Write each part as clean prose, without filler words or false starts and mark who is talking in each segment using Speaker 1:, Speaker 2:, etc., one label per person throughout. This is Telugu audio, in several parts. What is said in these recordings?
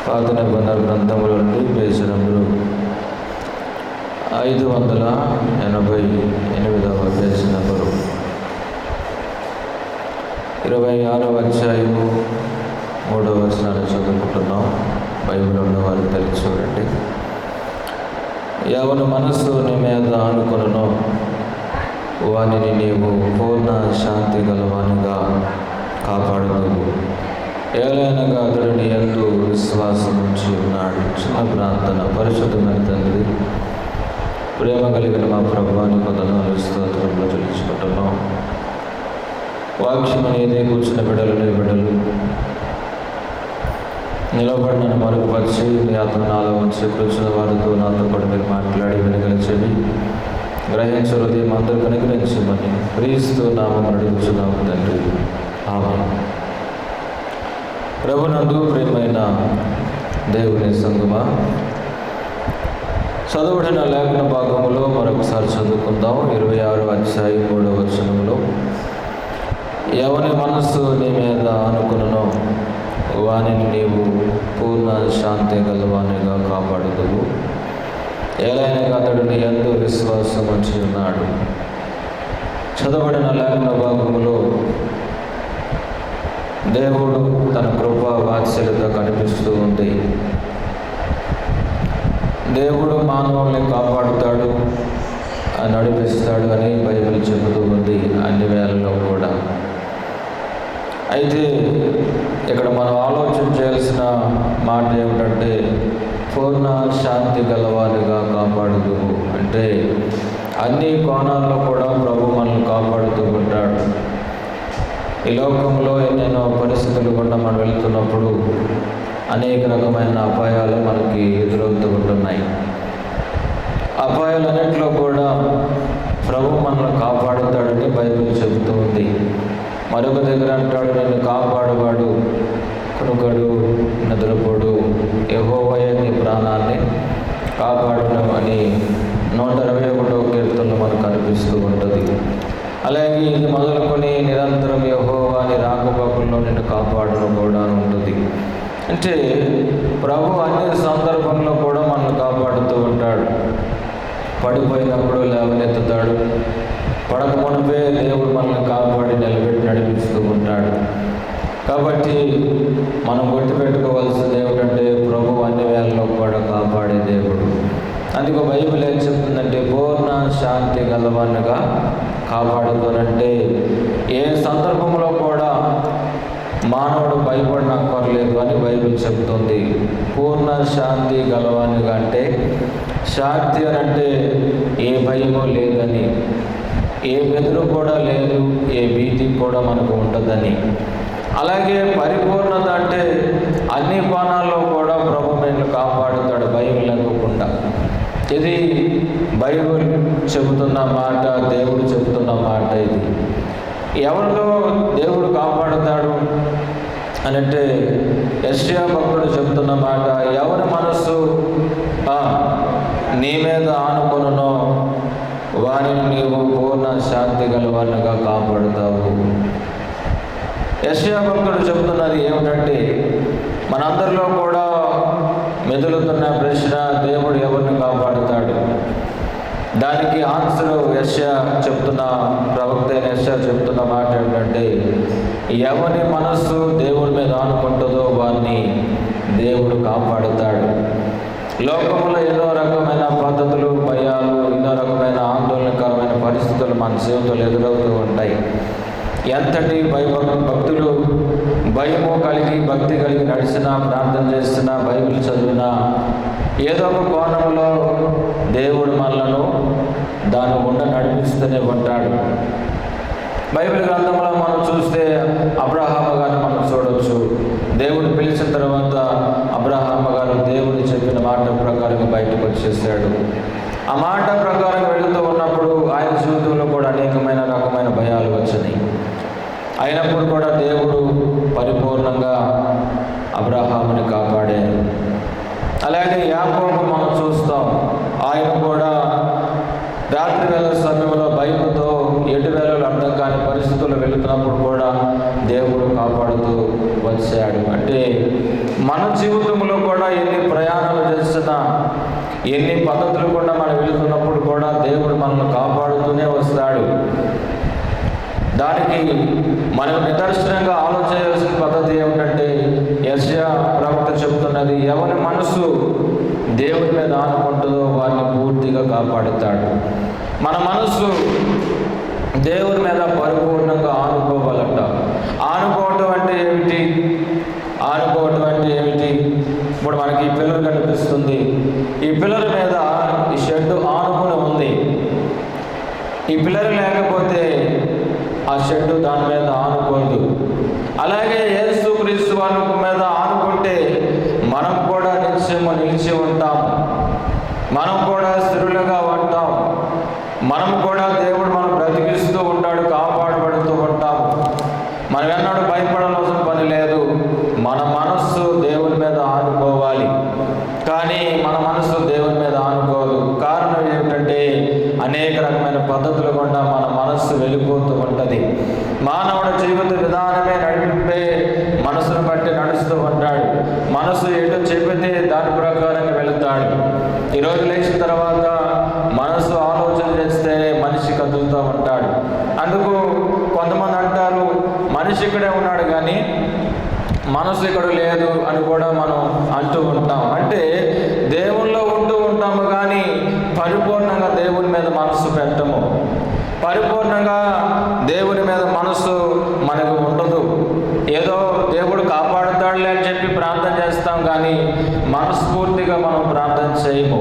Speaker 1: పాత నిబంధన గ్రంథముల నుండి పేజీ నంబరు 588వ పేజీ నంబరు 26వ అధ్యాయము 3వ వచనాన్ని చదువుకుంటున్నాం. బైబిల్ ఉన్నవారు తెలిసి చూడండి. ఎవని మనస్సు నీ మీద ఆనుకొనునో వానిని నీవు పూర్ణ శాంతి గలవానిగా కాపాడుదువు. ఏలైనగా అతడు నీ యందు విశ్వాసం ఉంచి ఉన్నాడు. చిన్న ప్రార్థన. పరిశుద్ధమైన తండ్రి, ప్రేమ కలిగిన మా ప్రభువాని కొందరు స్తోత్రంలో చెల్లించుకుంటున్నాం. వాక్యం అనేది కూర్చున్న బిడ్డలు నిలబడిన మరుగుపరిచి మీ ఆత్మ నాలో ఉంచి కూర్చున్న వారితో నాతో కూడా మీరు మాట్లాడి వినగలిచేవి గ్రహించే హృదయం అందరూ కనుగరించమని క్రీస్తు నామం అడుగుచున్నాము తండ్రి. ఆమేన్. ప్రభునందు ప్రియమైన దేవుని సంగమా, చదువుడిన లేఖన భాగంలో మరొకసారి చదువుకుందాం. 26వ అధ్యాయం 3వ వచనంలో, ఎవని మనస్సు నీ మీద ఆనుకొనునో వానిని నీవు పూర్ణ శాంతి గలవానిగా కాపాడుదువు. ఏలైనగా అతడు నీ యందు విశ్వాసం ఉంచి ఉన్నాడు. చదవబడిన లేఖన భాగంలో దేవుడు తన కృప వాత్సల్యత కనిపిస్తూ ఉంది. దేవుడు మానవుల్ని కాపాడుతాడు, నడిపిస్తాడు అని బైబిల్ చెబుతూ ఉంది అన్ని వేళల్లో కూడా. అయితే ఇక్కడ మనం ఆలోచన చేయాల్సిన మాట ఏమిటంటే, పూర్ణ శాంతి గలవానిగా కాపాడుతూ అంటే అన్ని కోణాల్లో కూడా ప్రభు మనల్ని కాపాడుతూ ఉంటాడు. ఈ లోకంలో ఎన్నెన్నో పరిస్థితులు గుండా మనం వెళ్తున్నప్పుడు అనేక రకమైన అపాయాలు మనకి ఎదురవుతూ ఉంటున్నాయి. అపాయాలన్నింటిలో కూడా ప్రభు మనల్ని కాపాడుతాడని బైబిల్ చెబుతూ ఉంది. మరొక దగ్గర అంటాడు, నిన్ను కాపాడువాడు కునుకడు నిద్రపోడు, యెహోవాయే నీ ప్రాణాన్ని కాపాడును అని 121వ కీర్తనలో మనకు కనిపిస్తూ ఉంటుంది. అలాగే ఇది మొదలుకొని నిరంతరం యెహోవాని రాకపోకల్లో నిన్ను కాపాడును కూడా ఉంటుంది. అంటే ప్రభు అన్ని సందర్భంలో కూడా మనల్ని కాపాడుతూ ఉంటాడు. పడిపోయినప్పుడు లేవనెత్తుతాడు. పడక మునిపే దేవుడు మనల్ని కాపాడి నిలబెట్టి నడిపిస్తూ ఉంటాడు. కాబట్టి మనం గుర్తుపెట్టుకోవాల్సింది ఏమిటంటే, ప్రభు అన్ని వేళల్లో కూడా కాపాడే దేవుడు. అందుకు బైబిల్ ఏం చెప్తుందంటే, పూర్ణ శాంతి గలవానిగా కాపాడుతానంటే ఏ సందర్భంలో కూడా మానవుడు భయపడనక్కర్లేదు అని బైబిల్ చెబుతుంది. పూర్ణ శాంతి గలవానిగా అంటే, శాంతి అని అంటే ఏ భయమో లేదని, ఏ బెదురు కూడా లేదు, ఏ భీతి కూడా మనకు ఉండదని. అలాగే పరిపూర్ణత అంటే అన్ని కోణాల్లో కూడా ప్రభు మనల్ని కాపాడుతాడు, భయం లేకుండా. ఇది బైబిల్ చెబుతున్న మాట, దేవుడు చెబుతున్న మాట. ఇది ఎవరిలో దేవుడు కాపాడుతాడు అని అంటే, యెషయా భక్తుడు చెబుతున్న మాట, ఎవరి మనస్సు నీ మీద ఆనుకొనునో వారిని నీవు పూర్ణ శాంతి గలవానిగా కాపాడుతావు. యెషయా భక్తుడు చెబుతున్నది ఏమిటంటే, మనందరిలో కూడా మెదులుతున్న ప్రశ్న, దేవుడు ఎవరిని కాపాడుతాడు? దానికి ఆన్సర్ యెషయా చెప్తున్న, ప్రవక్త అయిన యెషయా చెప్తున్న మాట ఏంటంటే, ఎవరి మనస్సు దేవుడి మీద ఆనుకుంటుందో వారిని దేవుడు కాపాడుతాడు. లోకంలో ఎన్నో రకమైన పద్ధతులు, భయాలు, ఎన్నో రకమైన ఆందోళనకరమైన పరిస్థితులు మన జీవితంలో ఎదురవుతూ ఉంటాయి. ఎంతటి భక్తులు భయము కలిగి, భక్తి కలిగి నడిచినా, ప్రార్థన చేసినా, బైబిల్ చదివినా, ఏదో ఒక కోణంలో దేవుడు మనలను దాని గుండా నడిపిస్తూనే ఉంటాడు. బైబిల్ గ్రంథంలో మనం చూస్తే అబ్రహాము గారిని మనం చూడవచ్చు. దేవుడు పిలిచిన తర్వాత అబ్రహాము గారు దేవుడు చెప్పిన మాట ప్రకారంగా బయటకు వచ్చేసాడు. ఆ మాట ప్రకారం వెళుతూ ఉన్నప్పుడు ఆయన జీవితంలో కూడా అనేకమైన రకమైన భయాలు వచ్చినాయి. అయినప్పుడు కూడా దేవుడు పరిపూర్ణంగా అబ్రహాముని కాపాడాడు. అలాగే యాకోబు మనం చూస్తాం. ఆయన కూడా రాత్రి వేళ సమయంలో భయంతో ఎటు వేళలు అర్థం కాని పరిస్థితుల్లో వెళుతున్నప్పుడు కూడా దేవుడు కాపాడుతూ వచ్చాడు. అంటే మన జీవితంలో కూడా ఎన్ని ప్రయాణాలు చేస్తున్నా, ఎన్ని పద్ధతులు కూడా మనం వెళుతున్నప్పుడు కూడా దేవుడు మనల్ని కాపాడుతూనే వస్తాడు. దానికి మనం నిదర్శనంగా ఆలోచించాల్సిన పద్ధతి ఏమిటంటే, యెషయా ప్రవక్త చెబుతున్నది, ఎవరి మనసు దేవుడి మీద ఆనుకుంటుందో వారిని పూర్తిగా కాపాడుతాడు. మన మనసు దేవుని మీద పరిపూర్ణంగా ఆనుకోవాలంట. ఆనుకోవటం అంటే ఏమిటి? ఆనుకోవటం అంటే ఏమిటి? ఇప్పుడు మనకి ఈ పిల్లర్ కనిపిస్తుంది. ఈ పిల్లర్ మీద ఈ షెడ్ ఆనుకుని ఉంది. ఈ పిల్లర్ లేకపోతే ఆ షెడ్ దాని మీద ఆనుకోదు. అలాగే యేసుక్రీస్తు వారి మీద ఆనుకుంటే మనం కూడా నిత్యము నిలిచి ఉంటాం. మనం కూడా స్థిరులుగా ఉంటాం. మనం కూడా దేవుడు మనం బ్రతికిస్తూ ఉంటాడు, కాపాడబడుతూ ఉంటాం. మనం ఎన్నడూ భయపడాల్సిన పని లేదు. మన మనస్సు దేవుని మీద ఆనుకోవాలి. కానీ మన మనస్సు దేవుని మీద ఆనుకోదు. కారణం ఏమిటంటే, అనేక రకమైన పద్ధతులు గుండా మన మనస్సు వెళ్ళిపోతూ ఉంటుంది. మానవుడి జీవిత విధానమే నడిపే మనసును బట్టి నడుస్తూ ఉంటాడు. మనసు ఎటు చెబితే దాని ప్రకారంగా వెళుతాడు. ఈరోజు లేచిన తర్వాత మనసు ఆలోచన చేస్తే మనిషి కదులుతూ ఉంటాడు. అందుకు కొంతమంది అంటారు, మనిషి ఇక్కడే ఉన్నాడు కానీ మనసు ఇక్కడ లేదు అని కూడా మనం అంటూ ఉంటాం. అంటే దేవుల్లో ఉంటూ ఉంటాము కానీ పరిపూర్ణంగా దేవుని మీద మనసు పెట్టము. పరిపూర్ణంగా దేవుని మీద మనసు మనకు ఉండదు. ఏదో దేవుడు కాపాడుతాడులే అని చెప్పి ప్రార్థన చేస్తాం కానీ మనస్ఫూర్తిగా మనం ప్రార్థన చేయము.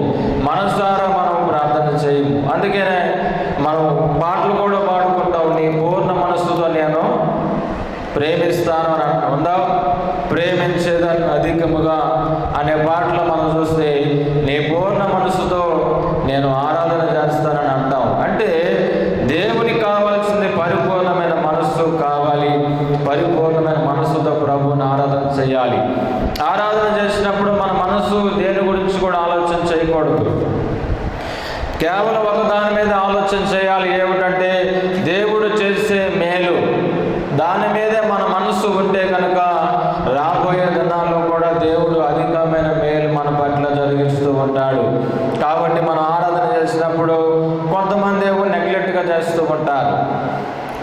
Speaker 1: మనసారా మనం ప్రార్థన చేయము. అందుకనే మనం పాటలు కూడా పాడుకుంటాం. నీ పూర్ణ మనస్సుతో నేను ప్రేమిస్తాను అని ఉందా? ప్రేమించేదాన్ని అధికముగా అనే పాటలు మనం చూస్తే నీ పూర్ణ మనసుతో నేను ఆరాధన చేస్తానని అంటాం. అంటే దేవునికి కావాల్సింది పరిపూర్ణమైన మనస్సు కావాలి. పరిపూర్ణమైన మనస్సుతో ప్రభువుని ఆరాధన చేయాలి. ఆరాధన చేసినప్పుడు మన మనస్సు దేని గురించి కూడా ఆలోచన చేయకూడదు. కేవలం ఒక దాని మీద ఆలోచన చేయాలి. ఏమిటంటే దేవుడు చేసే మేలు, దాని మీదే మన మనస్సు ఉంటే కనుక రాబోయే దినాల్లో కూడా దేవుడు అధికమైన మేలు మన పట్ల జరిగిస్తూ ఉంటాడు. కాబట్టి మనం ఆరాధన చేసినప్పుడు కొంతమంది ఏమో నెగ్లెక్ట్గా చేస్తూ ఉంటారు.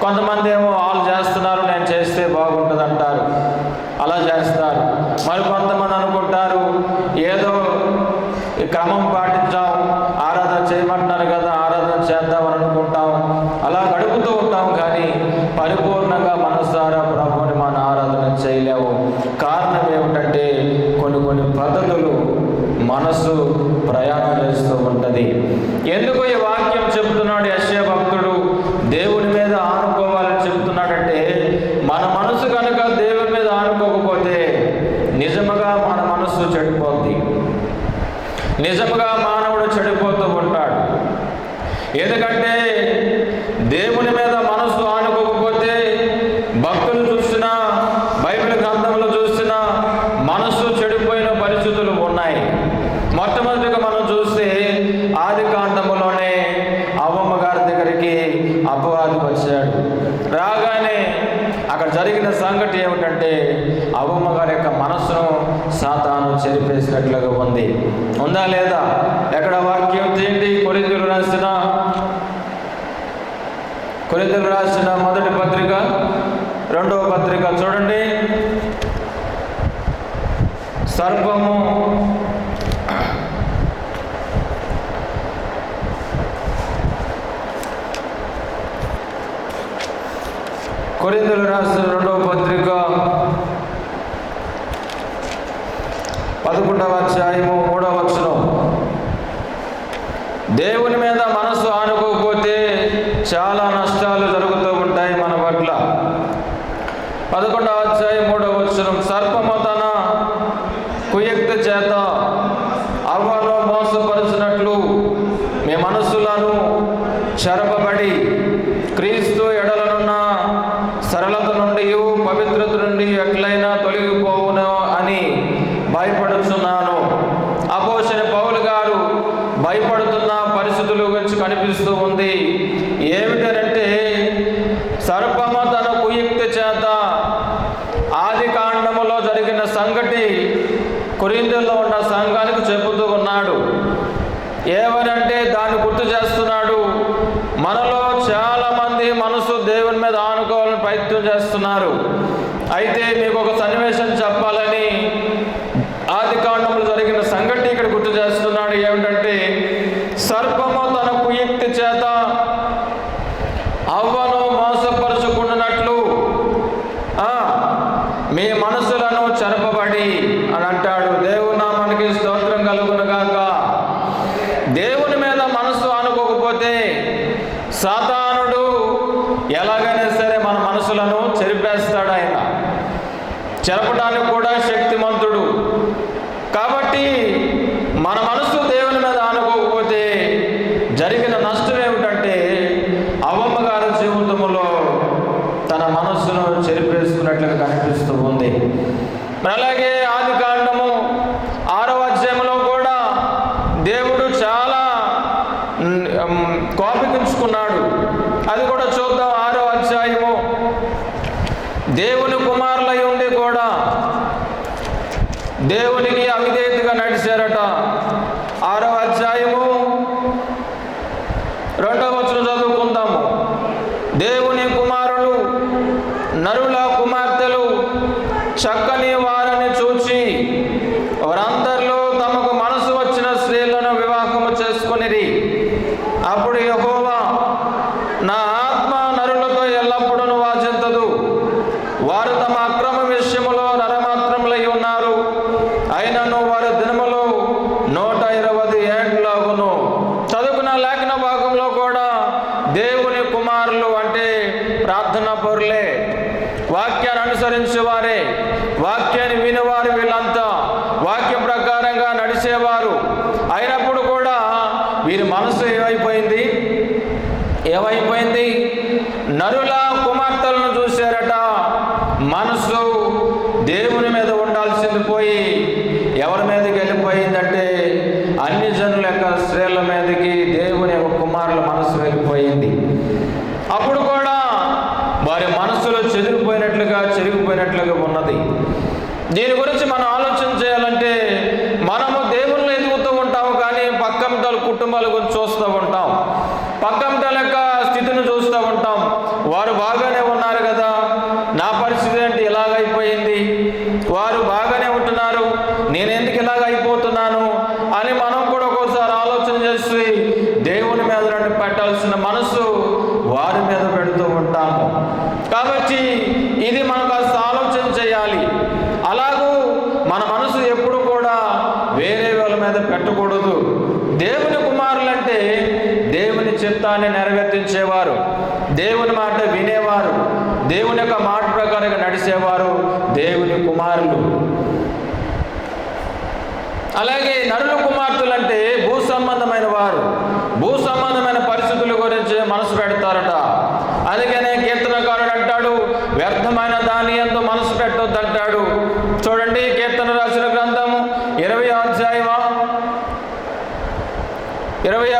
Speaker 1: కొంతమంది ఏమో వాళ్ళు చేస్తున్నారు, నేను చేస్తే బాగుంటుంది అంటారు, అలా చేస్తారు. మరి కొంతమంది అనుకుంటారు, ఏదో క్రమం పాటించాం, ఆరాధన చేయమంటున్నారు కదా, ఆరాధన చేద్దామని అనుకుంటాం, అలా గడుపుతూ ఉంటాం. కానీ పరిపూర్ణంగా మనసారా ప్రభువుని మన ఆరాధన చేయలేము. కారణం ఏమిటంటే కొన్ని పద్ధతులు మనసు ప్రయాణం చేస్తూ ఉంటుంది. ఎందుకు ఈ వాక్యం చెబుతున్నాడు యెషయా భక్తుడు? దేవుని మీద ఆనుకోవాలని చెబుతున్నాడంటే, మన మనసు కనుక దేవుని మీద ఆనుకోకపోతే నిజముగా మన మనస్సు చెడిపోద్ది. నిజముగా మానవుడు చెడిపోతూ ఉంటాడు. ఎందుకంటే దేవుని మీద మనసు ఆనుకోకపోతే భక్తులు చూసినా, బైబిల్ గ్రంథంలో చూసినా మనసు చెడిపోయిన పరిస్థితులు ఉన్నాయి. మొట్టమొదటిగా మనం చూస్తే ఆదికాండములోనే అవ్వమ్మ గారి దగ్గరికి అపవాది వచ్చాడు. రాగానే అక్కడ జరిగిన సంగతి ఏమిటంటే, అవ్వమ్మ గారి యొక్క మనస్సును సాతాను చెరిపేసినట్లుగా ఉంది. ఉందా లేదా? ఎక్కడ వాక్యం తీయండి. కొరింథీయులకు రాసిన మొదటి పత్రిక 2వ పత్రిక చూడండి. సర్పము కొరింథీయులకు రాసిన 2వ పత్రిక 11వ అధ్యాయము 3వ వచనం. దేవుని మీద మనసు ఆనుకోకపోతే చాలా నష్టాలు జరుగుతూ ఉంటాయి మన పట్ల. 11వ అధ్యాయం 3వ వచనం. సర్పము తన కుయుక్తి చేత అవ్వను మోసపరిచినట్లు మీ మనస్సులను చెరపబడి క్రీస్తు ఎడలనున్న సరళత నుండి పవిత్రత నుండి ఎట్లయినా తొలగిపోవును అని భయపడుతున్నాను. అపోస్తలుడైన పౌలు గారు భయపడుతున్న పరిస్థితుల గురించి కనిపిస్తూ ఉంది. ఏమిటంటే, సర్పము తన కుయుక్తి చేత సంగతి కొరింథీయుల్లో ఉన్న సంఘానికి చెబుతూ ఉన్నాడు. ఏమనంటే దాన్ని గుర్తు చేస్తున్నాడు. మనలో చాలామంది మనసు దేవుని మీద ఆనుకోవాలని ప్రయత్నం చేస్తున్నారు. అయితే మీకు ఒక సన్నివేశం చెప్పాలని ఆదికాండంలో జరిగిన సంగతి ఇక్కడ గుర్తు చేస్తున్నాడు. ఏమిటంటే, సర్పము తన కుయుక్తి చేత అవ్వను మోసపరుచుకున్నట్లు మీ మనసులను చెరపబడి అని అంటాడు. దేవుని నామానికి స్తోత్రం కలుగును గాక. దేవుని మీద మనసు అనుకోకపోతే సాతానుడు ఎలాగైనా సరే మన మనసులను చెరిపేస్తాడు. ఆయన చెరపడానికి కూడా శక్తిమంతుడు. కాబట్టి మన మనసు దేవుని మీద అనుకోకపోతే జరిగిన నష్టం ఏమిటంటే, అవ్వమ్మ గారి జీవితంలో తన మనస్సును చెరిపేసుకున్నట్లుగా కనిపిస్తూ ఉంది. అలాగే ఆదికాండము 6వ అధ్యాయంలో కూడా దేవుడు చాలా కోపికించుకున్నాడు. అది కూడా చూద్దాం. 6వ అధ్యాయము. దేవుని కుమారులై ఉండి కూడా దేవునికి అవిధేయతగా నడిచారట. 6వ అధ్యాయము 2వ వచనం చదువుకుందాము. దేవుని కుమారులు నరుల కుమార్తెలు చక్కని వారిని చూచి వారందరిలో తమకు మనసు వచ్చిన స్త్రీలను వివాహము చేసుకొనిరి. అప్పుడు యెహోవా, నా ఆత్మ నరులతో ఎల్లప్పుడూ వాంఛించదు. వారు తమ అక్రమ విషయములో నరమాత్రములై ఉన్నారు. అయినను వారి దినములో 120 ఏండ్లగును. చదువుకున్న లేఖన భాగంలో కూడా దేవుని కుమారులు అంటే ప్రార్థనా పరులే, వాక్యాన్ని అనుసరించేవారే, వాక్యాన్ని వినేవారు. వీళ్ళంతా వాక్య ప్రకారంగా నడిచేవారు. అయినప్పుడు కూడా వీరి మనసు ఏమైపోయింది? నరుల కుమార్తెలను చూశారట. మనసు దేవుని మీద ఉండాల్సింది పోయి ఎవరి మీదకి వెళ్ళిపోయిందంటే, అన్ని జనుల యొక్క స్త్రీల మీదకి దేవుని యొక్క కుమారుల మనసు వెళ్ళిపోయింది. అప్పుడు కూడా వారి మనసులో చెరిగిపోయినట్లుగా ఉన్నది. దీని గురించి మనం ఆలోచన చేయాలంటే, మనము దేవుళ్ళు ఎదుగుతూ ఉంటాము, కానీ పక్కంటల కుటుంబాల గురించి చూస్తూ ఉంటాం. పక్కంటల యొక్క స్థితిని చూస్తూ ఉంటాం. వారు బాగానే ఉన్నారు కదా, నా పరిస్థితి ఏంటి ఇలాగైపోయింది, వారు బాగానే ఉంటున్నారు, నేను ఎందుకు ఇలాగ అయిపోతున్నాను అని మనం కూడా ఒక్కోసారి ఆలోచన చేసి దేవుని మీద పెట్టాల్సిన మనసు వారి మీద పెడుతూ ఉంటాము. కాబట్టి ఇది మనం కాస్త ఆలోచన చేయాలి. అలాగూ మన మనసు ఎప్పుడు కూడా వేరే వాళ్ళ మీద పెట్టకూడదు. దేవుని కుమారులంటే దేవుని చిత్తాన్ని నెరవేర్చేవారు, దేవుని మాట వినేవారు, దేవుని యొక్క మాట ప్రకారంగా నడిచేవారు దేవుని కుమారులు. అలాగే నరుల కుమార్తెలంటే భూ సంబంధమైన వారు, భూ సంబంధమైన పరిస్థితుల గురించి మనసు పెడతారట. అందుకనే కీర్తనకారుడు అంటాడు, వ్యర్థమైన దాని యందు మనసు పెట్టొద్దు అంటాడు. చూడండి, కీర్తన రాసిన గ్రంథము 20వ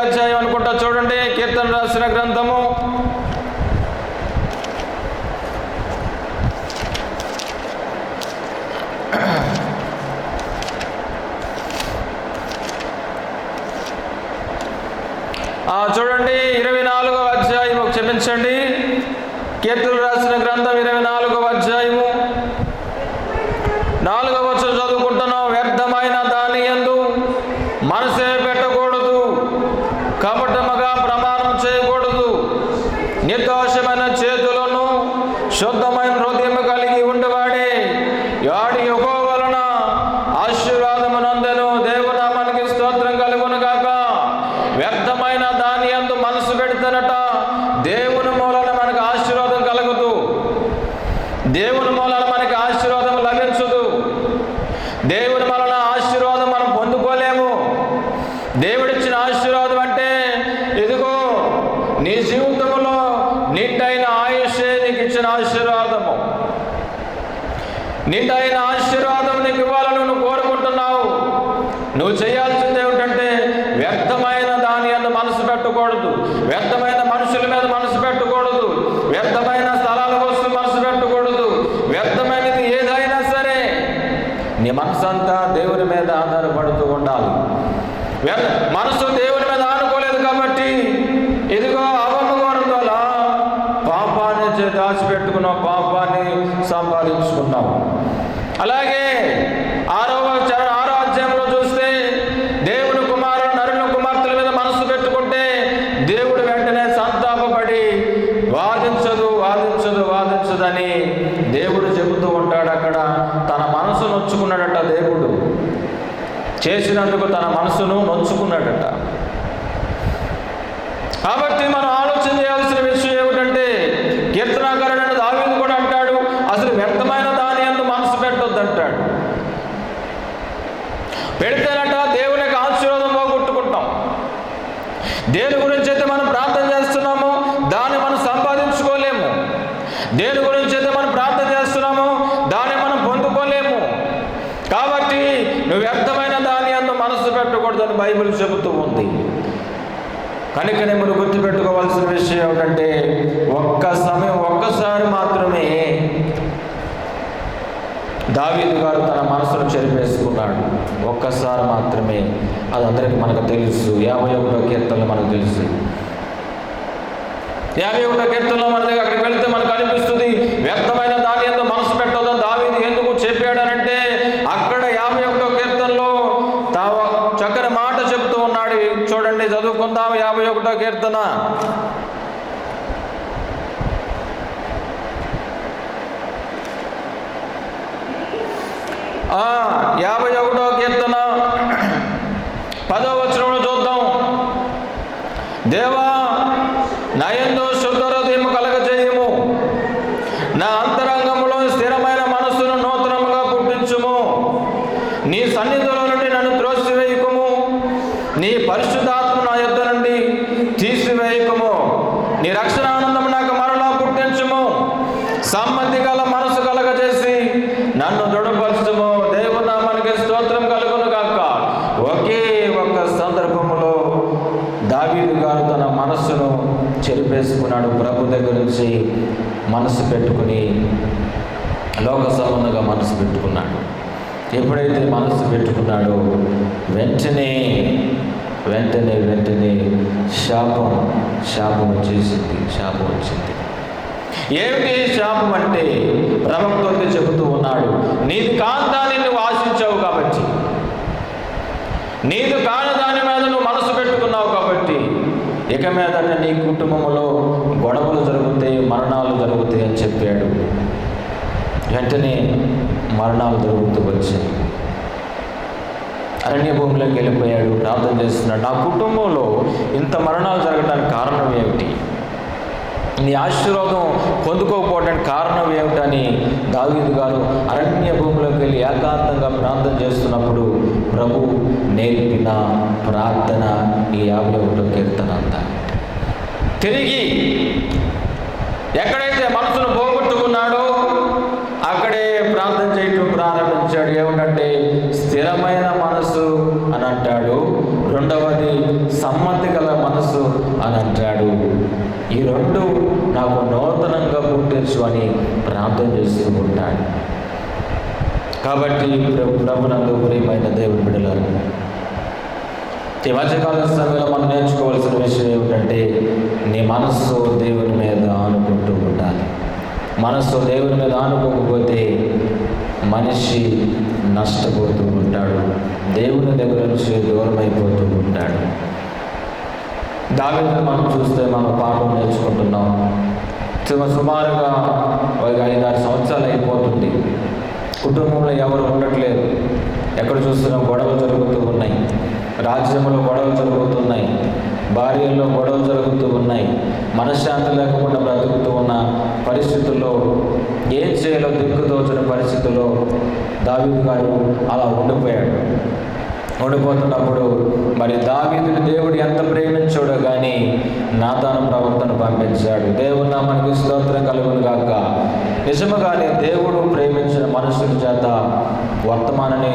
Speaker 1: అధ్యాయం అనుకుంటా. చూడండి, కీర్తన రాసిన గ్రంథము 24వ అధ్యాయము, క్షమించండి, కీర్తనలు రాసిన గ్రంథం 24వ అధ్యాయము 4వ వచనం చదువుకుంటున్నాం. వ్యర్థమైన దాని యందు మనసే పెట్టకూడదు, కపటముగా ప్రమాణం చేయకూడదు, నిర్దోషమైన చేతులను శుద్ధమైన హృదయం కలిగి ఉండేవాడే యాడి యెహోవా వలన ఆశీర్వాదమునందెను. దేవుని నామానికి స్తోత్రం కలుగును గాక. వ్యర్థమైన దాని యందు మనసు పెడతానట, దేవుని మూలన మనకు ఆశీర్వాదం కలగదు, దేవుని మూలన మనకి ఆశీర్వాదం లభించదు, దేవుని వలన ఆశీర్వాదం మనం పొందుకోలేము. దేవుడిచ్చిన ఆశీర్వాదం అంటే ఇదిగో నీ జీవితంలో నిండైన ఆయుష్యే నీకు ఇచ్చిన ఆశీర్వాదము. నిండైన ఆశీర్వాదం నీకు ఇవ్వాలని నువ్వు కోరుకుంటున్నావు. నువ్వు చేయాల్సింది ఏమిటంటే, వ్యర్థమైన దాని యందు మనసు పెట్టకూడదు, వ్యర్థమైన మనుషుల మీద మనసు పెట్టకూడదు, వ్యర్థమైన స్థలాల కోసం మనసు పెట్టకూడదు. వ్యర్థమైనది ఏదైనా సరే నీ మనసు అంతా దేవుని మీద ఆధారపడుతూ ఉండాలి. మనసు దేవుని మీద ఆనుకోలేదు కాబట్టి ఇదిగో అవ్వమ్మగారు ద్వారా పాపాన్ని దాచిపెట్టుకున్నావు, పాపాన్ని సంపాదించుకున్నావు. అలాగే ఆరో అధ్యాయంలో చూస్తే దేవుని కుమారుడు నరుల కుమార్తెల మీద మనసు పెట్టుకుంటే దేవుడు వెంటనే సంతాపపడి వాదించదని దేవుడు చెబుతూ ఉంటాడు. అక్కడ తన మనసు నొచ్చుకున్నాడట. దేవుడు చేసినందుకు తన మనసును నొచ్చుకున్నాడట. కాబట్టి మనం ఆలోచన చేయాల్సిన విషయం ఏమిటంటే, కీర్తనాకారుడైన దావీదు కూడా అంటాడు, అసలు వ్యర్థమైన దాని యందు మనసు పెట్టొద్దు అంటాడు. పెడితేనట దేవునికి ఆశీర్వాదం పోగొట్టుకుంటాం. దేని గురించి అయితే మనం ప్రార్థన చేస్తున్నామో దాన్ని మనం సంపాదించుకోలేము. దేని గురించి అయితే మనం ప్రార్థన చేస్తున్నామో దాన్ని మనం పొందుకోలేము. కాబట్టి నువ్వు వ్యర్థమైన దాని యందు మనసు పెట్టకూడదని బైబిల్ చెబుతూ ఉంది. కనుకనే మనం గుర్తుపెట్టుకోవాల్సిన విషయం ఏమిటంటే, ఒక్కసారి మాత్రమే దావీదు గారు తన మనసును చెరిపేసుకున్నాడు. ఒక్కసారి మాత్రమే. అది అందరికీ మనకు తెలుసు. 51వ కీర్తనలో మనకు తెలుసు. 51వ కీర్తనలో మన దగ్గర అక్కడికి వెళితే మనకు అనిపిస్తుంది, వ్యర్థమైన దాని యందు మనసు పెట్టొద్దని దావీదు ఎందుకు చెప్పాడనంటే, అక్కడ 51వ కీర్తనలో చక్కని మాట చెబుతూ ఉన్నాడు. చూడండి, చదువుకుందాం 51వ కీర్తన. ఆ 51వ కీర్తన 10వ వచనంలో చూద్దాం. దేవా, నా యందు శుద్ధ హృదయము కలగజేయము, నా అంతరంగములో స్థిరమైన మనస్సును నూతనముగా పుట్టించుము. నీ సన్నిధిలో నుండి నన్ను త్రోసివేయకుము, నీ పరిశుద్ధాత్మ నా యొద్ద నుండి తీసివేయకుము. నీ రక్షణ ఆనందం నాకు మరలా పుట్టించుము. సమ్మతి గల మనసు కలగజేసి నన్ను దృఢపరచుము. దేవుని నామానికి స్తోత్రం కలుగును గాక. ఒకే ఒక్క సందర్భంలో దావీదు గారు తన మనస్సును చెరిపేసుకున్నాడు. ప్రభు దగ్గర నుంచి మనసు పెట్టుకుని లోక సంబంధంగా మనసు పెట్టుకున్నాడు. ఎప్పుడైతే మనసు పెట్టుకున్నాడో వెంటనే శాపం వచ్చింది. ఏమిటి శాపం అంటే, ప్రవక్తతో చెబుతూ ఉన్నాడు, నీది కాని దాన్ని నువ్వు ఆశించావు కాబట్టి, నీది కాని దాని మీద నువ్వు మనసు పెట్టుకున్నావు కాబట్టి ఇక మీద నీ కుటుంబంలో గొడవలు జరుగుతాయి, మరణాలు జరుగుతాయి అని చెప్పాడు. వెంటనే మరణాలు జరుగుతూ వచ్చాయి. అరణ్య భూమిలోకి వెళ్ళిపోయాడు. ప్రార్థన చేస్తున్నాడు, నా కుటుంబంలో ఇంత మరణాలు జరగడానికి కారణం ఏమిటి, నీ ఆశీర్వాదం పొందుకోకపోవడానికి కారణం ఏమిటని దావీదు గారు అరణ్య భూమిలోకి వెళ్ళి ఏకాంతంగా ప్రార్థన చేస్తున్నప్పుడు ప్రభు నేర్పిన ప్రార్థన ఈ 51వ కీర్తన అంతా. తిరిగి ఎక్కడైతే మనసును పోగొట్టుకున్నాడో అక్కడే ప్రార్థన చేయటం ప్రారంభించాడు. ఏమిటంటే స్థిరమైన మనసు అని అంటాడు, రెండవది సమ్మతి గల మనసు అని అంటాడు. ఈ రెండు నాకు నూతనంగా పుట్టించు అని ప్రార్థన చేస్తూ ఉంటాడు. కాబట్టి ప్రభునందు ప్రియమైన దేవుని బిడ్డలారు, ఈ మధ్యకాల సమయంలో మనం నేర్చుకోవాల్సిన విషయం ఏమిటంటే, నీ మనస్సు దేవుని మీద ఆనుకుంటూ ఉండాలి. మనస్సు దేవుని మీద ఆనుకోకపోతే మనిషి నష్టపోతూ ఉంటాడు, దేవుని దగ్గర నుంచి దూరం అయిపోతూ ఉంటాడు. దావీదును మనం చూస్తే మనం పాఠం నేర్చుకుంటున్నాం. సుమారుగా 5-6 సంవత్సరాలు అయిపోతుంది. కుటుంబంలో ఎవరు ఉండట్లేదు. ఎక్కడ చూస్తున్నా గొడవలు జరుగుతూ ఉన్నాయి, రాజ్యంలో గొడవలు జరుగుతున్నాయి, భార్యల్లో గొడవలు జరుగుతూ ఉన్నాయి. మనశ్శాంతి లేకుండా బ్రతుకుతూ ఉన్న పరిస్థితుల్లో ఏం చేయాలో దిక్కుతోచిన పరిస్థితుల్లో దావీదు గారు అలా ఉండిపోతున్నప్పుడు మరి దావీదుని దేవుడు ఎంత ప్రేమించాడో కానీ నాతాను ప్రవక్తను పంపించాడు. దేవుని నామానికి స్తోత్రం కలుగును గాక. నిజముగానే దేవుడు ప్రేమించిన మనుషుల చేత వర్తమానాన్ని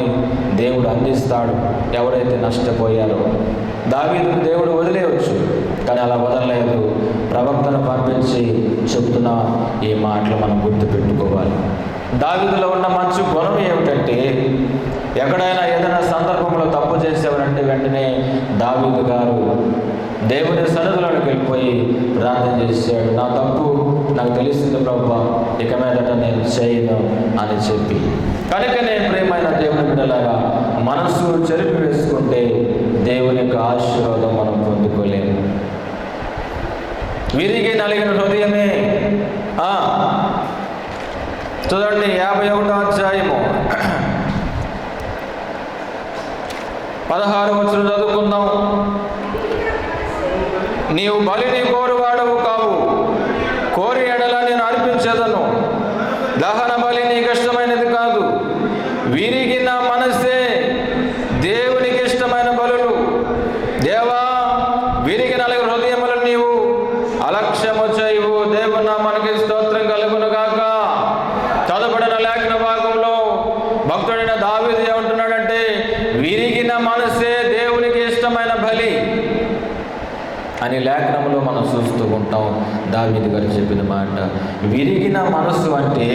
Speaker 1: దేవుడు అందిస్తాడు. ఎవరైతే నష్టపోయారో దావీదుని దేవుడు వదిలేయవచ్చు, కానీ అలా వదలలేదు. ప్రవక్తను పంపించి చెబుతున్న ఈ మాటలు మనం గుర్తుపెట్టుకోవాలి. దావీదులో ఉన్న మంచి గుణం ఏమిటంటే, ఏమిటంటే, ఎక్కడైనా ఏదైనా సందర్భంలో తప్పు చేసేవారంటే వెంటనే దావీదు గారు దేవుని సన్నిధిలోకి వెళ్ళిపోయి ప్రార్థన చేశాడు. నా తప్పు నాకు తెలిసింది ప్రభువా, ఇక మీదట నేను చేయను అని చెప్పి. కనుకనే ప్రియమైన దేవుని బిడ్డలారా, మనసు చెరిపి వేసుకుంటే దేవుని యొక్క ఆశీర్వాదం మనం పొందుకోలేము. విరిగి నలిగిన హృదయమే చూడండి, 51వ అధ్యాయము 16వ వచనం చదువుకుందాం. నీవు బలిని కోరువాడవు కావు, కోరి ఎడల నేను అర్పించేదను. దహన బలి నీకు ఇష్టమైనది కాదు. విరిగిన మనసే దేవునికి ఇష్టమైన బలులు. దేవా, విరిగి నలుగురు హృదయములు నీవు అలక్ష్యము చేయవు. దేవుని నామానికి స్తోత్రం కలుగును గాక. చదవబడిన లేఖన భాగంలో భక్తుడైన దావీదు ఏమంటున్నాడంటే, విరిగిన మనసే దేవునికి ఇష్టమైన బలి అని లేఖనంలో మనం చూస్తూ ఉంటాం. దావీదు గారు చెప్పిన మాట విరిగిన మనస్సు అంటే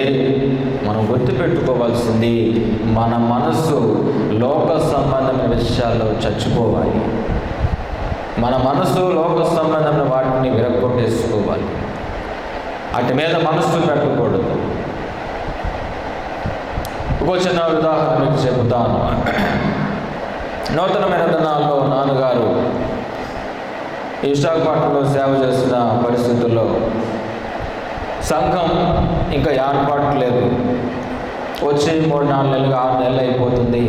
Speaker 1: మనం గుర్తుపెట్టుకోవాల్సింది, మన మనస్సు లోక సంబంధమైన విషయాల్లో చచ్చిపోవాలి. మన మనసు లోక సంబంధమైన వాటిని విరగొట్టేసుకోవాలి. వాటి మీద మనస్సు పెట్టకూడదు. ఒక చిన్న ఉదాహరణ మీకు చెబుతాను. నూతనమైన దినాల్లో నాన్నగారు విశాఖపట్నంలో సేవ చేసిన పరిస్థితుల్లో సంఘం ఇంకా ఏర్పాటు లేదు. వచ్చి 3-4 నెలలు 6 నెలలు అయిపోతుంది,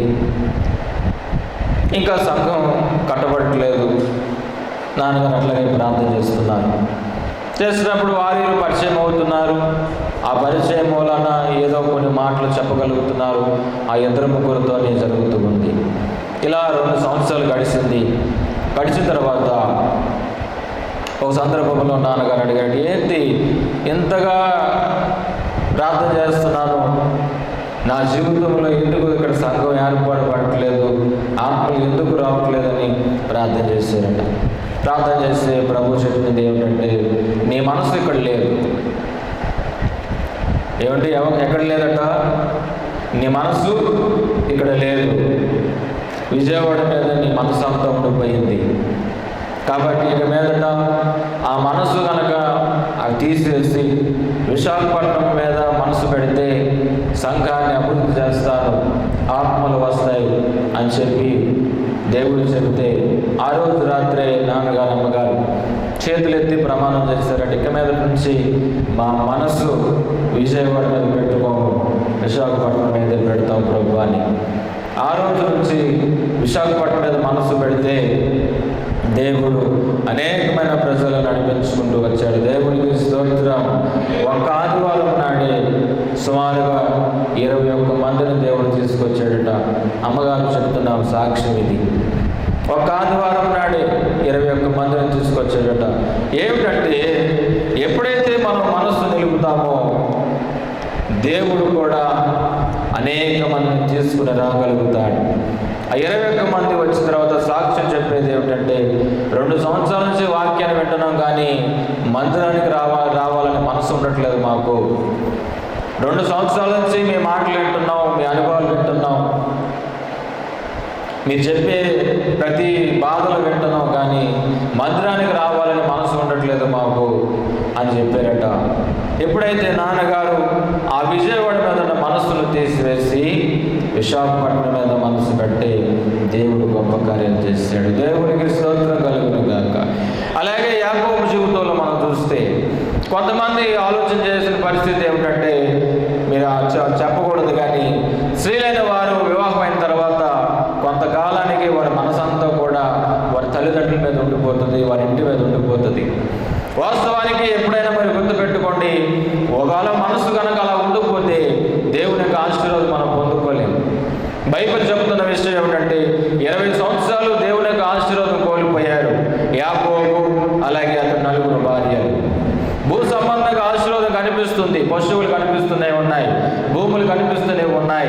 Speaker 1: ఇంకా సంఘం కట్టబడట్లేదు. నాన్నగారు అట్లాగే ప్రార్థన చేస్తున్నారు. చేసినప్పుడు వారు పరిచయం అవుతున్నారు. ఆ పరిచయం మూలన ఏదో కొన్ని మాటలు చెప్పగలుగుతున్నారు. ఆ 2-3 జరుగుతూ ఉంది. ఇలా 2 సంవత్సరాలు గడిచింది. గడిచిన తర్వాత ఒక సందర్భంలో నాన్నగారు అడిగాడు, ఏంటి ఇంతగా ప్రార్థన చేస్తున్నాను, నా జీవితంలో ఎందుకు ఇక్కడ సంఘం ఏర్పడట్లేదు, ఆత్మలు ఎందుకు రావట్లేదని ప్రార్థన చేశారంట. ప్రార్థన చేస్తే ప్రభు చెప్పినది ఏమిటంటే, నీ మనసు ఇక్కడ లేదు. ఏమంటే ఎక్కడ లేదట? నీ మనసు ఇక్కడ లేదు. విజయవాడ మీద నీ మనసు అంతా ఉండిపోయింది. కాబట్టి ఇక మీదట ఆ మనసు కనుక అది తీసేసి విశాఖపట్నం మీద మనసు పెడితే సంఘాన్ని అభివృద్ధి చేస్తారు, ఆత్మలు వస్తాయి అని చెప్పి దేవుడు చెబితే, ఆ రోజు రాత్రే నాన్నగారు అమ్మగారు చేతులెత్తి ప్రమాణం చేశారంటే, ఇక మీద నుంచి మా మనసు విజయవాడ మీద పెట్టుకోము, విశాఖపట్నం మీద పెడతాం ప్రభు అని. ఆ రోజు నుంచి విశాఖపట్నం మీద మనసు పెడితే దేవుడు అనేకమైన ప్రజలను నడిపించుకుంటూ వచ్చాడు. దేవునికి స్తోత్రం. ఒక ఆదివారం నాడే సుమారుగా 21 మందిని దేవుడు తీసుకొచ్చాడట. అమ్మగారు చెప్తున్నాం సాక్ష్యం ఇది. ఒక ఆదివారం నాడే 21 మందిని తీసుకొచ్చాడట. ఏమిటంటే, ఎప్పుడైతే మనం మనస్సు నిలుపుతామో దేవుడు కూడా అనేక మందిని తీసుకుని రాగలుగుతాడు. ఆ 21 మంది వచ్చిన తర్వాత సాక్ష్యం చెప్పేది ఏమిటంటే, 2 సంవత్సరాల నుంచి వాక్యాన్ని వింటున్నాం కానీ మందిరానికి రావాలని మనసు ఉండట్లేదు మాకు. 2 సంవత్సరాల నుంచి మీ మాటలు వింటున్నాం, మీ అనుభవాలు వింటున్నాం, మీరు చెప్పే ప్రతి బాధలు వింటున్నాం కానీ మందిరానికి రావాలని మనసు ఉండట్లేదు మాకు అని చెప్పారట. ఎప్పుడైతే నాన్నగారు ఆ విజయవాడ మీద ఉన్న మనసును తీసివేసి విశాఖపట్నం మీద మనసు పెట్టి దేవుడు గొప్ప కార్యం చేశాడు. దేవునికి స్తోత్రం కలుగును గాక. అలాగే యాకోబు జీవితంలో మనం చూస్తే కొంతమంది ఆలోచన చేసిన పరిస్థితి ఏమిటంటే, మీరు చెప్పకూడదు కానీ స్త్రీలైన వారు వివాహం అయిన తర్వాత కొంతకాలానికి వారి మనసంతా కూడా వారి తల్లిదండ్రుల మీద ఉండిపోతుంది, వారి ఇంటి మీద ఉండిపోతుంది. వాస్తవానికి ఎప్పుడైనా మరి గుర్తుపెట్టుకోండి, ఒకవేళ మనసు కనుక అలా ఉండిపోతే దేవుని యొక్క ఆశీర్వాదం మనం పొందుకోలేము. బైబిల్ చెబుతున్న విషయం ఏమిటంటే, 20 సంవత్సరాలు దేవుని యొక్క ఆశీర్వాదం కోల్పోయారు యాకోబు, అలాగే అతని 4 భార్యలు. భూ సంబంధంగా ఆశీర్వాదం కనిపిస్తుంది, పశువులు కనిపిస్తూనే ఉన్నాయి, భూములు కనిపిస్తూనే ఉన్నాయి,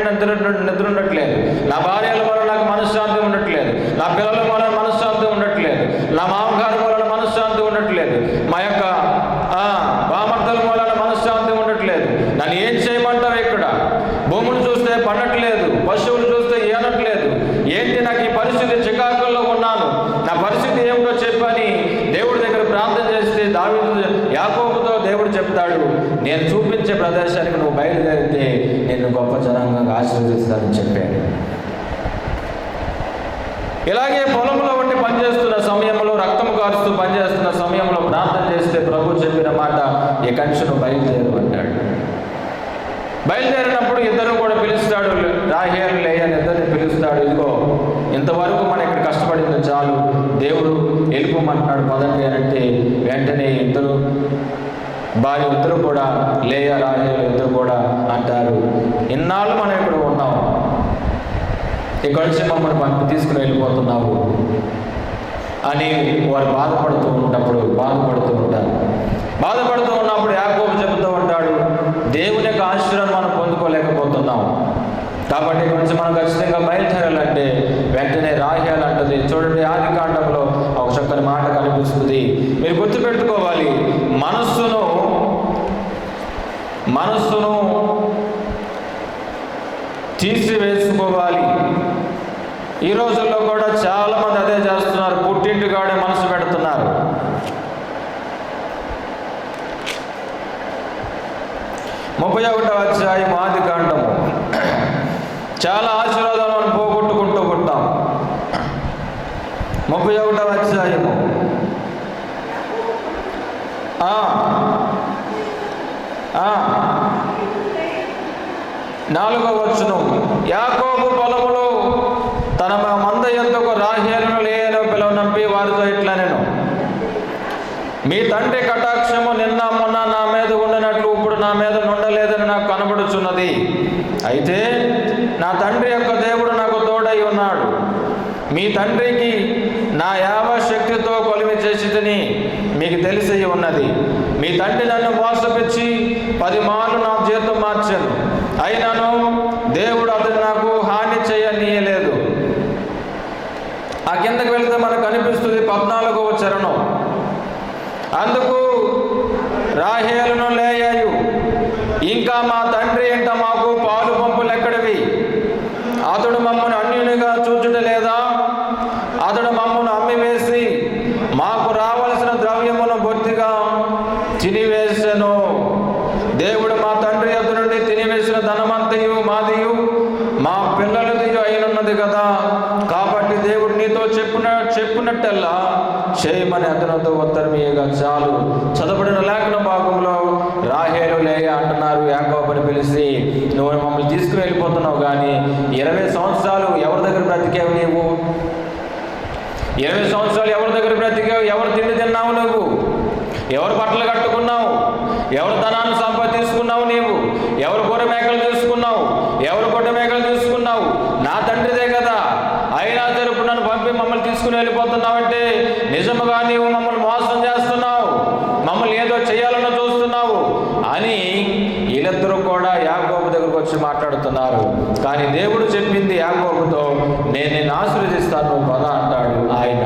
Speaker 1: నిద్ర ఉండట్లేదు, నా భార్యల వల్ల నాకు మనశ్శాంతి ఉండట్లేదు, నా పిల్లల వల్ల మనశ్శాంతి ఉండట్లేదు, నా మామగారి వల్ల మనశ్శాంతి ఉండట్లేదు, మా యొక్క బామర్తల వల్ల మనశ్శాంతి ఉండట్లేదు. నన్ను ఏం చేయమంటావు? ఇక్కడ భూములు చూస్తే పండట్లేదు, పశువులు చూస్తే ఏనట్లేదు, ఏంటి నాకు ఈ పరిస్థితి? చికాకుల్లో ఉన్నాను, నా పరిస్థితి ఏమిటో చెప్పని దేవుడి దగ్గర ప్రార్థన చేస్తే యాకోబుతో దేవుడు చెప్తాడు, నేను చూపించే ప్రదేశానికి నువ్వు బయలుదేరితే నేను గొప్ప జనాంగంగా ఆశీర్వదిస్తానని చెప్పాడు. ఇలాగే పొలంలో ఉండి పనిచేస్తున్న సమయంలో, రక్తం కారుస్తూ పనిచేస్తున్న సమయంలో ప్రార్థన చేస్తే ప్రభు చెప్పిన మాట, ఇక్కడి నుంచి నువ్వు బయలుదేరు అంటాడు. బయలుదేరినప్పుడు ఇద్దరు కూడా పిలుస్తాడు, రాహేలు లేయా ఇద్దరిని పిలుస్తాడు. ఇదిగో ఇంతవరకు మనం ఇక్కడ కష్టపడింది చాలు, దేవుడు వెళ్ళిపోమంటున్నాడు పదండి అని అంటే వెంటనే ఇద్దరు కూడా లేయా రాహేలు ఇద్దరు కూడా అంటారు, ఇన్నాళ్ళు మనం ఇక్కడ ఉన్నాం, ఇక్కడి నుంచి మమ్మల్ని తీసుకుని వెళ్ళిపోతున్నావు అని వారు బాధపడుతూ ఉంటారు. బాధపడుతూ ఉన్నప్పుడు యాకోబు చెబుతూ ఉంటాడు, దేవుని యొక్క ఆశీర్వాదం మనం పొందుకోలేకపోతున్నాం, కాబట్టి ఇక్కడి నుంచి మనం ఖచ్చితంగా బయలుదేరాలంటే వెంటనే రాహేలు అంటది. చూడండి, ఆదికాండంలో ఒక చక్కని మాట కనిపిస్తుంది. మీరు గుర్తుపెట్టుకోవాలి, మనస్సును తీసివేసుకోవాలి. ఈ రోజుల్లో కూడా చాలామంది అదే చేస్తున్నారు, పుట్టింటికాడే మనసు పెడుతున్నారు. 31వ అధ్యాయం ఆదికాండము. చాలా ఆశీర్వాదాలను పోగొట్టుకుంటూ ఉంటాం. 31వ అధ్యాయము 4వ వచనం. యాకోబు పొలములో తన మంద యొద్దకు రాహేలును లేయను పిలువనంపి వారితో ఇట్లనెను, మీ తండ్రి కటాక్షము నిన్న మొన్న నా మీద ఉండినట్లు ఇప్పుడు నా మీద నుండలేదని నాకు కనబడుచున్నది. అయితే నా తండ్రి యొక్క దేవుడు నాకు తోడై ఉన్నాడు. మీ తండ్రికి నా యావశక్తితో కొలిమి చేసిదని మీకు తెలిసి ఉన్నది. మీ తండ్రి నన్ను మోసపిచ్చి 10 మార్లు నా జీతం మార్చాను, అయినను దేవుడు అతను నాకు హాని చేయనీయలేదు. ఆ కిందకి వెళితే మనకు కనిపిస్తుంది 14వ చరణం. అందుకు రాహేలును లేయాయు, ఇంకా మా తండ్రి ఎంట మాకు పాలు పంపులు ఎక్కడివి? అతడు మమ్మల్ని అన్యునిగా చూచుట లేదా? అతడు మమ్మల్ని అమ్మివేసి మాకు రావలసిన ద్రవ్యమును బొత్తిగా తినివేసెను. దేవుడు మా తండ్రి యొద్ద నుండి తినివేసిన ధనమంతయు మాదియు మా పిల్లలదియు అయినున్నది కదా, కాబట్టి దేవుడు నీతో చెప్పినట్టల్లా చేయమని అతనితో ఉత్తరం ఇయ్యగా చాలు. చదవబడిన లేఖన భాగంలో రాహేలు లేయా అంటున్నారు యాకోబుని పిలిచి, నువ్వు మమ్మల్ని తీసుకుని వెళ్ళిపోతున్నావు, కానీ 20 సంవత్సరాలు ఎవరి దగ్గర బ్రతికావు నీవు? 20 సంవత్సరాలు ఎవరి దగ్గర బ్రతికావు? ఎవరు తిండి తిన్నావు నువ్వు? ఎవరు బట్టలు కట్టుకున్నావు? ఎవరు ధనాన్ని సంపాదించుకున్నావు నీవు? ఎవరు గొర్రె మేకలు తీసుకున్నావు? ఎవరు గొడ్డ మేకలు తీసుకున్నావు? నా తండ్రిదే కదా, అయినా జరుపు నన్ను పంపి మమ్మల్ని తీసుకుని వెళ్ళిపోతున్నావంటే నిజముగా నీవు మమ్మల్ని మోసం చేస్తున్నావు, మమ్మల్ని ఏదో చేయాలని చూస్తున్నావు అని వీళ్ళిద్దరూ కూడా యాకోబు దగ్గరకు వచ్చి మాట్లాడుతున్నారు. కానీ దేవుడు చెప్పింది యాకోబుతో, నేను నిన్ను ఆశీర్వదిస్తాను, నువ్వు పద అంటాడు ఆయన.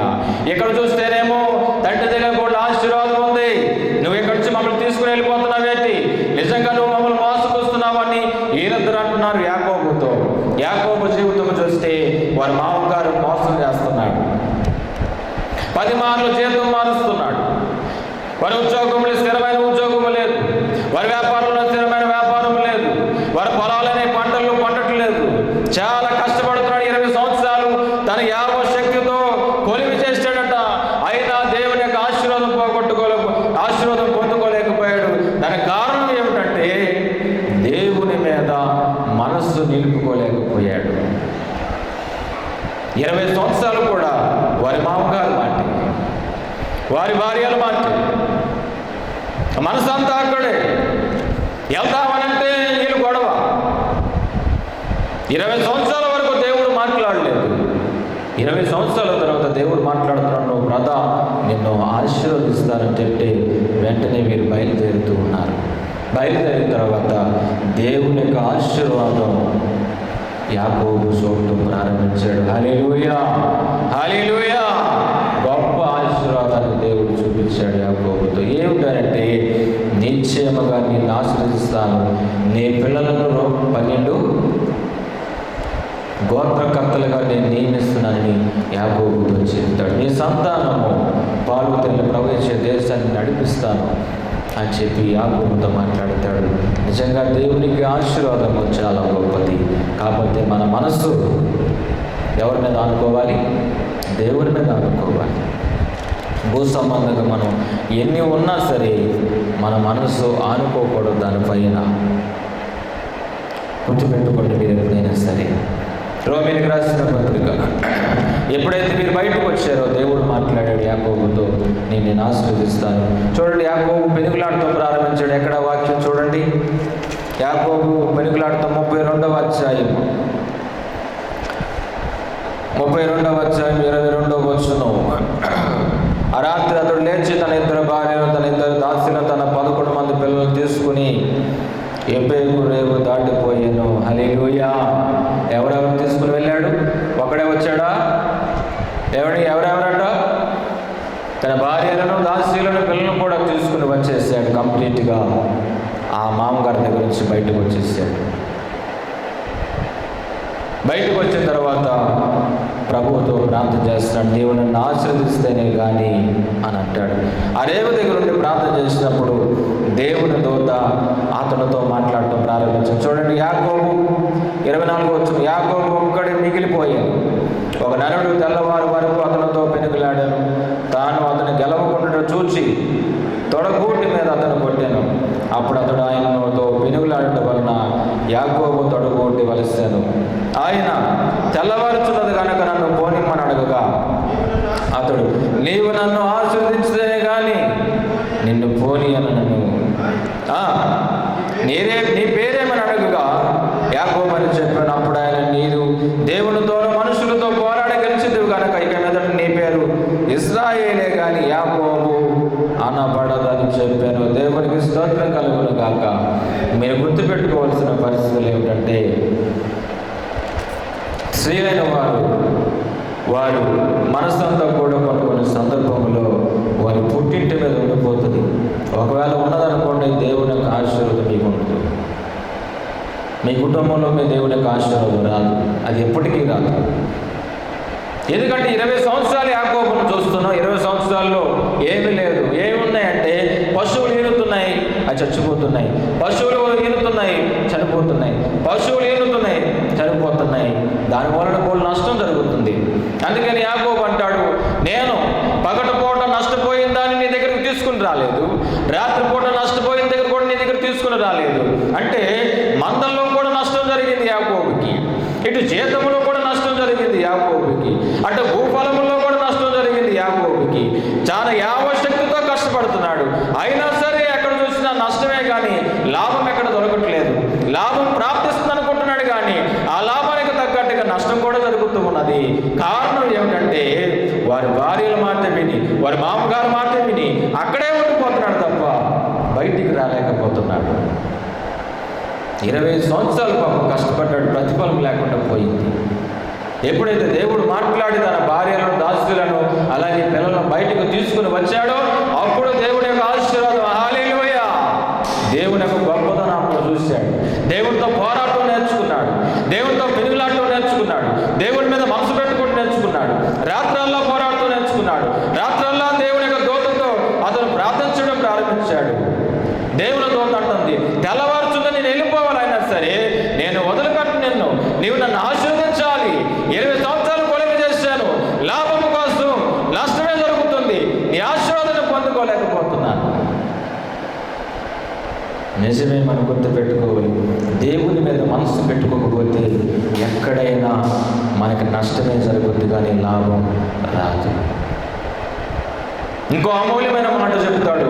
Speaker 1: ఇక్కడ చూస్తేనేమో తండ్రి దగ్గర కూడా ఆశీర్వాదం ఉంది, నువ్వు ఇక్కడి నుంచి మమ్మల్ని తీసుకుని వెళ్ళిపోతున్నావేంటి? నిజంగా నువ్వు మమ్మల్ని మోసకొస్తున్నావని వీళ్ళిద్దరు అంటున్నారు యాకోబుతో. యాకోబు జీవితం చూస్తే వారి మామగారు మోసం చేస్తున్నాడు, 10 మార్లు జీతం మారుస్తున్నాడు. వారి ఉద్యోగంలో స్థిరమైన ఉద్యోగము లేదు, వారి వ్యాపారంలో స్థిరమైన వ్యాపారం లేదు, వారి పొలాలనే పంటలు పండట్లేదు, చాలా కష్టపడుతున్నాడు. 20 సంవత్సరాలు తన యావశక్తితో కొలిమి చేశాడట, అయినా దేవుని యొక్క ఆశీర్వాదం పొందుకోలేకపోయాడు. దానికి కారణం ఏమిటంటే దేవుని మీద మనస్సు నిలుపుకోలేకపోయాడు. 20 సంవత్సరాలు కూడా వారి మామగారు మాటి, వారి భార్యలు మాటి, మనసంతా అక్కడే. వెళ్తామనంటే వీళ్ళు గొడవ. 20 సంవత్సరాల వరకు దేవుడు మాట్లాడలేదు. 20 సంవత్సరాల తర్వాత దేవుడు మాట్లాడుతున్నాడు, నువ్వు బ్రదా నిన్ను ఆశీర్వదిస్తానని చెప్తే వెంటనే వీరు బయలుదేరుతూ ఉన్నారు. బయలుదేరిన తర్వాత దేవుని యొక్క ఆశీర్వాదం యాకోబు చూడటం ప్రారంభించాడు. హల్లెలూయా, హల్లెలూయా. గొప్ప ఆశీర్వాదాన్ని దేవుడు చూపించాడు యాకోబుతో. ఏమిటంటే, నిశ్చయముగా నిన్ను ఆశీర్వదిస్తాను, నీ పిల్లలను 12 గోత్రకర్తలుగా నేను నియమిస్తున్నానని యాకోబుతో చెప్తాడు. నీ సంతానము పాలు తేనెలు ప్రవహించే దేశాన్ని నడిపిస్తాను అని చెప్పి యాకోబుతో మాట్లాడతాడు. నిజంగా దేవునికి ఆశీర్వాదము చాలా గొప్పది. కాబట్టి మన మనస్సు ఎవరి మీద అనుకోవాలి? దేవుని మీద అనుకోవాలి. భూ సంబంధంగా మనం ఎన్ని ఉన్నా సరే మన మనస్సు ఆనుకోకూడదు దానిపైన. గుర్తుపెట్టుకోండి మీరు ఎప్పుడైనా సరే. రోమీయులకు రాసిన పత్రిక, ఎప్పుడైతే మీరు బయటకు వచ్చారో దేవుడు మాట్లాడాడు యాకోబుతో, నేను ఆశీర్వదిస్తాను. చూడండి, యాకోబు పెనుగులాడుతూ ప్రారంభించాడు. ఎక్కడ వాక్యం చూడండి, యాకోబు పెనుగులాడుతూ 32వ అధ్యాయం 22వ వచనం. ఆ రాత్రి అతడు లేచి తన 2 భార్యలు, తన 2 దాసులను, తన 11 మంది పిల్లలను తీసుకుని ఎబ్బేగు రేవు దాటిపోయాను. హల్లెలూయా. ఎవరెవరు తీసుకుని వెళ్ళాడు? ఒకడే వచ్చాడా? ఎవరెవరట? తన భార్యలను, దాసీలను, పిల్లలను కూడా తీసుకుని వచ్చేసాడు. కంప్లీట్గా ఆ మామగారి దగ్గర నుంచి బయటకు వచ్చేసాడు. బయటకు వచ్చిన తర్వాత ప్రభువుతో ప్రార్థన చేస్తున్నాడు. దేవుడు నన్ను ఆశీర్వదిస్తేనే కానీ అని అంటాడు. ఆ రేవు దగ్గర ఉండి ప్రార్థన చేసినప్పుడు దేవుని దూత అతనితో మాట్లాడటం ప్రారంభించాడు. చూడండి, యాకోబు 24వ వచనం. యాకోబు ఒక్కడే మిగిలిపోయాడు. ఒక నరుడు తెల్లవారు వరకు అతనితో పెనుగులాడాను. తాను అతను గెలవకుండా చూచి తొడగూటి మీద అతను కొట్టాను. అప్పుడు అతడు ఆయనతో పెనుగులాడటం వలన యాకోబు తొడగూటి వలసాను. ఆయన తెల్లవారుచున్నది కనుక నన్ను పోనిమ్మని అడగగా అతడు, నీవు నన్ను ఆశీర్వదించితేనే కానీ నిన్ను పోని అని నన్ను నీ పేరేమని అడగగా యాకోబు అని చెప్పాను. అప్పుడు ఆయన, నీరు దేవునితోనూ మనుషులతో పోరాడి గెలిచిదివి కనుక ఇక మీదట నీ పేరు ఇశ్రాయేలే కానీ యాకోబు అనబడదని చెప్పాను. దేవునికి స్తోత్రం కలుగును గాక. మీరు గుర్తుపెట్టుకోవాల్సిన పరిస్థితులు ఏమిటంటే, స్త్రీలైన వారు మనసంతా కూడా కొన్ని సందర్భంలో వారి పుట్టింటి మీద ఉండిపోతుంది. ఒకవేళ ఉన్నదనుకోండి, దేవుని యొక్క ఆశీర్వాదం మీకు ఉంటుంది. మీ కుటుంబంలో మీ దేవుని యొక్క ఆశీర్వాదం రాదు, అది ఎప్పటికీ రాదు. ఎందుకంటే 20 సంవత్సరాలు యాకోబును చూస్తున్నాం. 20 సంవత్సరాల్లో ఏమీ లేదు. ఏమున్నాయంటే, పశువులు ఈనుతున్నాయి, అవి చచ్చిపోతున్నాయి. పశువులు ఈనుతున్నాయి, చనిపోతున్నాయి. పశువులు ఈనుతున్నాయి, చనిపోతున్నాయి. దాని వలన కూడా నష్టం జరుగుతుంది. అందుకని యాకోబు అంటాడు, నేను పగటిపూట నష్టపోయిన దాన్ని నీ దగ్గరికి తీసుకుని రాలేదు, రాత్రిపూట నష్టపోయిన దగ్గర కూడా నీ దగ్గర తీసుకుని రాలేదు. అంటే మందల్లో కూడా నష్టం జరిగింది యాకోబుకి, ఇటు జీతంలో కూడా నష్టం జరిగింది యాకోబుకి, అటు భూఫలములో కూడా నష్టం జరిగింది యాకోబుకి. చాలా యావశక్తితో కష్టపడుతున్నాడు. అయినా సరే ఎక్కడ చూసినా నష్టమే కానీ లాభం ఎక్కడ దొరకట్లేదు. లాభం ప్రాప్తిస్తుంది అనుకుంటున్నాడు కానీ ఆ లాభానికి తగ్గట్టుగా నష్టం కూడా జరుగుతూ ఉన్నది. కారణం ఏమిటంటే, వారి భార్యల మాట విని, వారి మామగారు మాట విని అక్కడే ఉండిపోతున్నాడు తప్ప బయటికి రాలేకపోతున్నాడు. 20 సంవత్సరాలు పాపం కష్టపడ్డాడు, ప్రతిఫలం లేకుండా పోయింది. ఎప్పుడైతే దేవుడు మాట్లాడి తన భార్యలను, దాసులను, అలాగే పిల్లలను బయటకు తీసుకుని వచ్చాడో అప్పుడు దేవుడి యొక్క ఆశీర్వాదం. హల్లెలూయా. దేవుని యొక్క గొప్పతనం అప్పుడు చూశాడు. దేవుడితో పోరాటం నేర్చుకున్నాడు, దేవుడితో పెనుగులాటం నేర్చుకున్నాడు, దేవుడి మీద మనసు పెట్టుకుంటూ నేర్చుకున్నాడు, రాత్రల్లా పోరాడుతూ నేర్చుకున్నాడు. రాత్రల్లా దేవుని యొక్క దూతతో అతను ప్రార్థించడం ప్రారంభించాడు. దేవుని దూత అంటుంది, తెల్లవారుచుందని నేను వెళ్ళిపోవాలైనా సరే నేను వదిలిపెట్టు నిన్ను, నీవు నన్ను ఆశీర్వదించాలి. 20 సంవత్సరాలు కొలువు చేశాను, లాభం కోసం నష్టమే జరుగుతుంది, నీ ఆశీర్వాదాన్ని పొందుకోలేకపోతున్నాను. నిజమే, మనం గుర్తుపెట్టుకోవాలి. దేవుని మీద మనసు పెట్టుకోకపోతే ఎక్కడైనా మనకి నష్టమే జరుగుతుంది కానీ లాభం రాదు. ఇంకో అమూల్యమైన మాట చెప్తాడు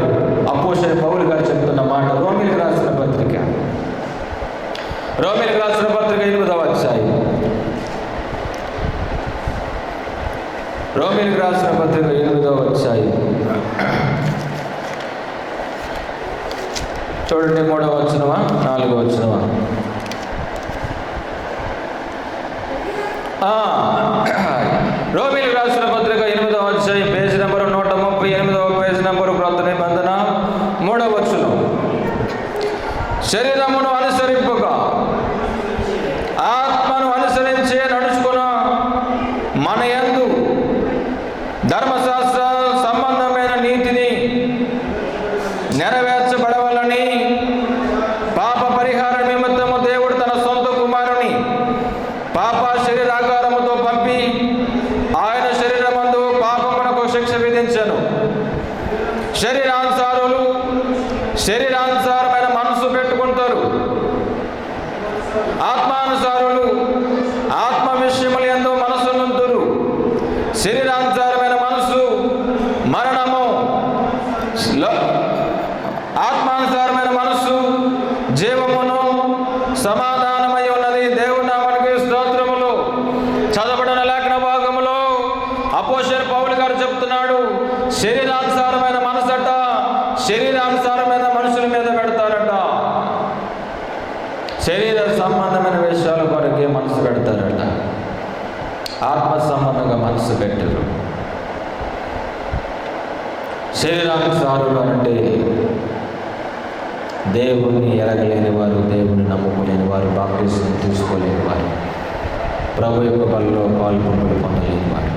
Speaker 1: అపోస్తలుడైన పౌలు గారు చెప్తున్న మాట. రోమీయులకు రాసిన పత్రిక 8వ అధ్యాయం. రోమీయులకు రాసిన పత్రిక 8వ అధ్యాయం చూడండి. 3వ వచనమా 4వ వచనమా? రోమీయులకు రాసిన పత్రిక 8వ అధ్యాయం పేజీ నెంబరు 138, పేజీ నెంబరు క్రొత్త నిబంధన 3వ వచనం. శరీరమును అనుసరింపక ఆత్మను అనుసరించే నడుచుకున్న మన యందు ధర్మశాస్త్ర సంబంధమైన నీతిని నెరవేర్చబడవలని పాప పరిహార నిమిత్తము దేవుడు తన సొంత కుమారుని పాప శరీరాకారముతో పంపి ఆయన శరీరమందు పాపమునకు శిక్ష విధించెను. శరీరానుసారులు శరీరానుసారమైన మనసు పెట్టుకుంటారు, ఆత్మానుసారులు ఆత్మ విషయముల యందు మనసు నుంతురు. శరీరానుసారమైన మనసు మరణము, ఆత్మానుసారమైన మనసు జీవమును సమాధానమై ఉన్నది. దేవుని నామమునకు స్తోత్రములు. చదవబడిన లేఖన భాగములో అపోస్తలుడైన పౌలు గారు చెప్తున్నాడు, శరీరానుసారమైన మనసట శరీరానుసారమైన మనుషుల మీద పెడతారట. శరీర సంబంధమైన విషయాల కొరకే మనసు పెడతారట, ఆత్మ సంబంధంగా మనసు పెట్టరు. శరీరానుసారులు అంటే దేవుణ్ణి ఎరగలేని వారు, దేవుని నమ్ముకోలేని వారు, బాప్తిస్మం తీసుకోలేని వారు, ప్రభు యొక్క బలిలో పాల్గొనలేని వారు.